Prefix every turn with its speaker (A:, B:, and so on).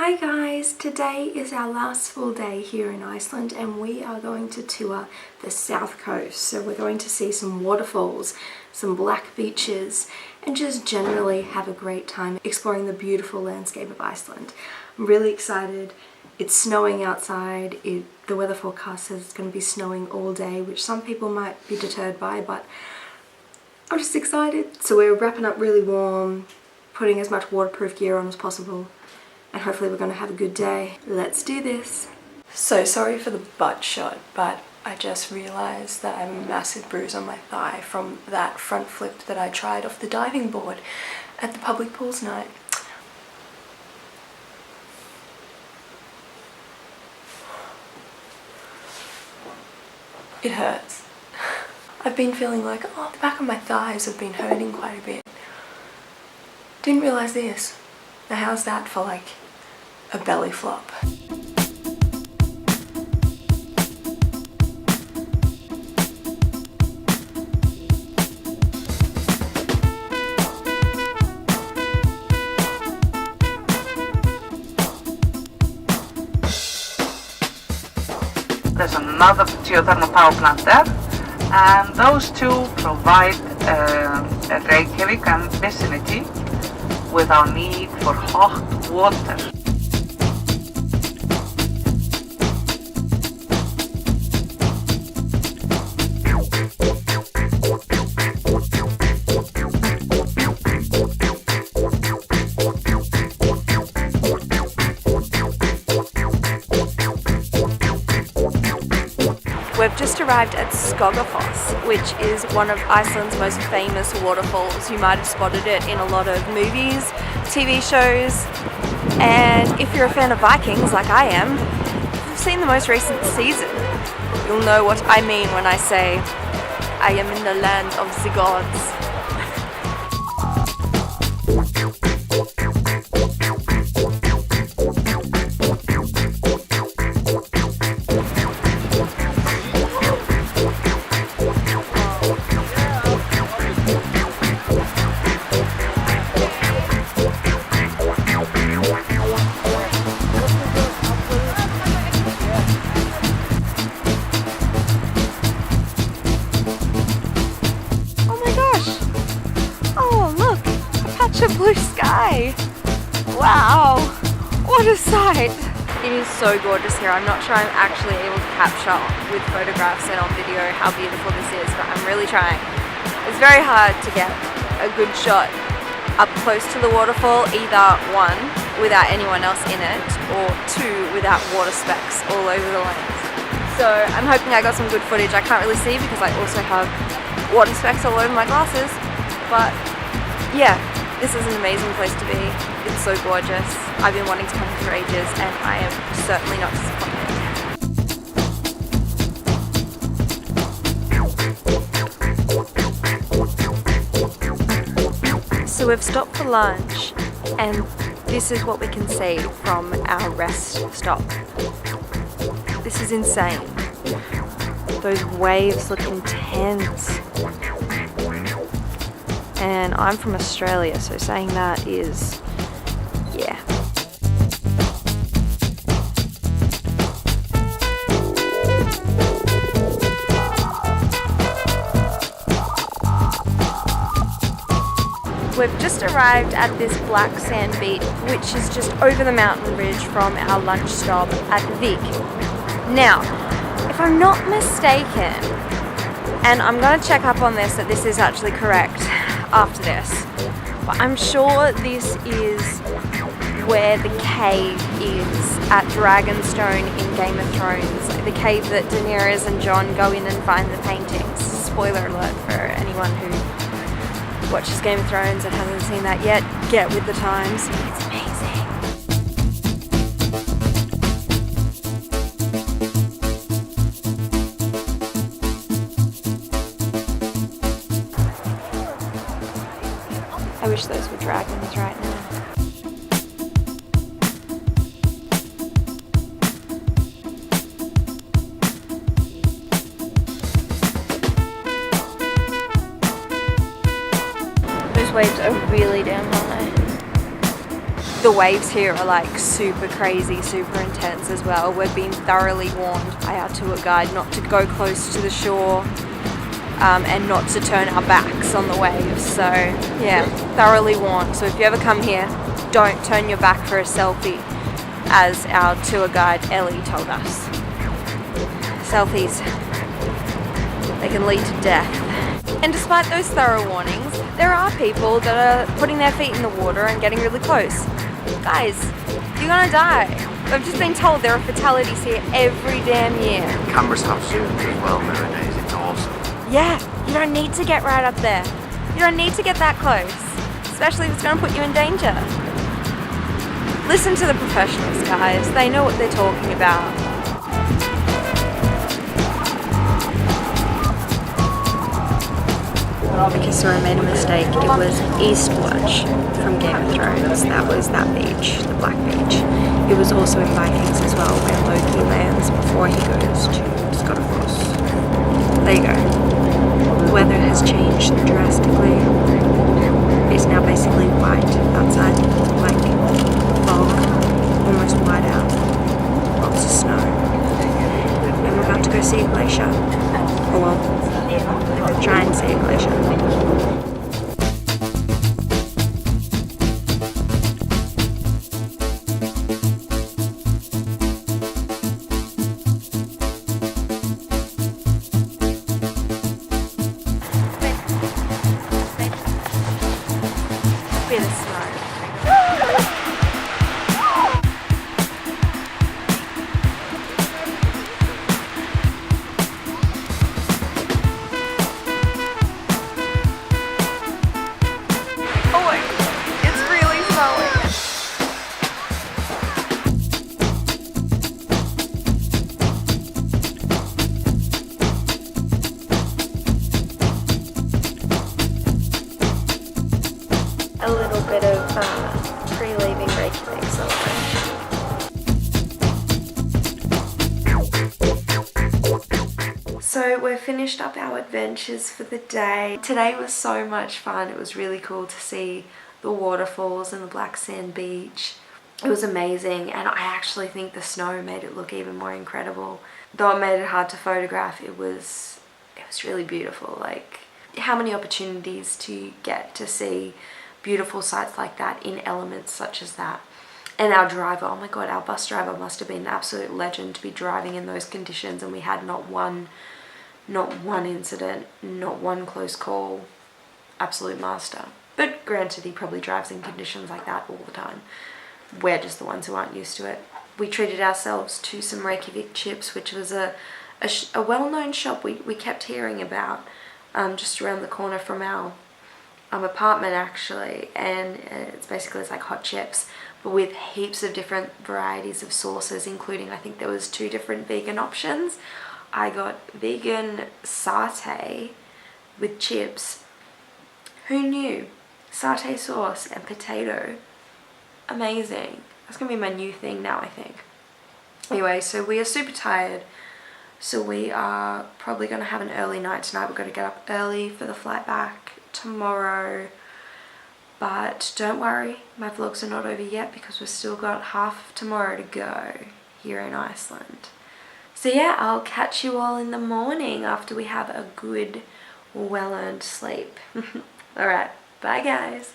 A: Hi guys, today is our last full day here in Iceland and we are going to tour the south coast. So we're going to see some waterfalls, some black beaches and just generally have a great time exploring the beautiful landscape of Iceland. I'm really excited. It's snowing outside. The weather forecast says it's going to be snowing all day, which some people might be deterred by, but I'm just excited. So we're wrapping up really warm, putting as much waterproof gear on as possible. And hopefully we're going to have a good day. Let's do this. So sorry for the butt shot, but I just realised that I have a massive bruise on my thigh from that front flip that I tried off the diving board at the public pools night. It hurts. I've been feeling like, oh, the back of my thighs have been hurting quite a bit. Didn't realise this. Now how's that for like a belly flop?
B: There's another geothermal power plant there, and those two provide Reykjavik and vicinity with our need for hot water.
A: We've just arrived at Skogafoss, which is one of Iceland's most famous waterfalls. You might have spotted it in a lot of movies, TV shows, and if you're a fan of Vikings like I am, if you've seen the most recent season, you'll know what I mean when I say I am in the land of the gods. Blue sky! Wow! What a sight! It is so gorgeous here. I'm not sure I'm actually able to capture with photographs and on video how beautiful this is, but I'm really trying. It's very hard to get a good shot up close to the waterfall, either one, without anyone else in it, or two, without water specks all over the lens. So I'm hoping I got some good footage. I can't really see because I also have water specks all over my glasses, but yeah. This is an amazing place to be. It's so gorgeous. I've been wanting to come here for ages and I am certainly not disappointed. So we've stopped for lunch and this is what we can see from our rest stop. This is insane. Those waves look intense. And I'm from Australia, so saying that is, yeah. We've just arrived at this black sand beach, which is just over the mountain ridge from our lunch stop at Vik. Now, if I'm not mistaken, and I'm going to check up on this, that this is actually correct after this, but I'm sure this is where the cave is at Dragonstone in Game of Thrones, the cave that Daenerys and Jon go in and find the paintings. Spoiler alert for anyone who watches Game of Thrones and hasn't seen that yet, get with the times. It's amazing. I wish those were dragons right now. Those waves are really damn high. The waves here are like super crazy, super intense as well. We've been thoroughly warned by our tour guide not to go close to the shore and not to turn our backs on the waves. So yeah, thoroughly warned. So if you ever come here, don't turn your back for a selfie, as our tour guide Ellie told us. Selfies, they can lead to death. And despite those thorough warnings, there are people that are putting their feet in the water and getting really close. Guys, you're gonna die. I've just been told there are fatalities here every damn year.
C: Cameras have zooms as well nowadays, it's awesome.
A: Yeah, you don't need to get right up there. You don't need to get that close, especially if it's gonna put you in danger. Listen to the professionals, guys. They know what they're talking about. Because I made a mistake. It was Eastwatch from Game of Thrones. That was that beach, the Black Beach. It was also in Vikings as well, where Loki lands before he goes to Skogafoss. There you go. The weather has changed drastically. It's now basically white outside, like fog, almost white out. Lots of snow. And we're about to go see a glacier. Oh well. Try and see a glacier. Bit of snow. A little bit of pre-leaving Reykjavik celebration. So we've finished up our adventures for the day. Today was so much fun. It was really cool to see the waterfalls and the black sand beach. It was amazing, and I actually think the snow made it look even more incredible. Though it made it hard to photograph, it was really beautiful. Like, how many opportunities to get to see beautiful sights like that in elements such as that. And our driver, oh my god, our bus driver must have been an absolute legend to be driving in those conditions, and we had not one incident, not one close call. Absolute master. But granted, he probably drives in conditions like that all the time. We're just the ones who aren't used to it. We treated ourselves to some Reykjavik chips, which was a well-known shop we kept hearing about, just around the corner from our apartment actually, and it's like hot chips but with heaps of different varieties of sauces, including I think there was 2 different vegan options. I got vegan satay with chips. Who knew? Satay sauce and potato. Amazing. That's gonna be my new thing now, I think. Anyway, so we are super tired, so we are probably gonna have an early night tonight. We're gonna get up early for the flight back tomorrow, but don't worry, my vlogs are not over yet because we've still got half of tomorrow to go here in Iceland. So yeah, I'll catch you all in the morning after we have a good, well-earned sleep. Alright, bye guys.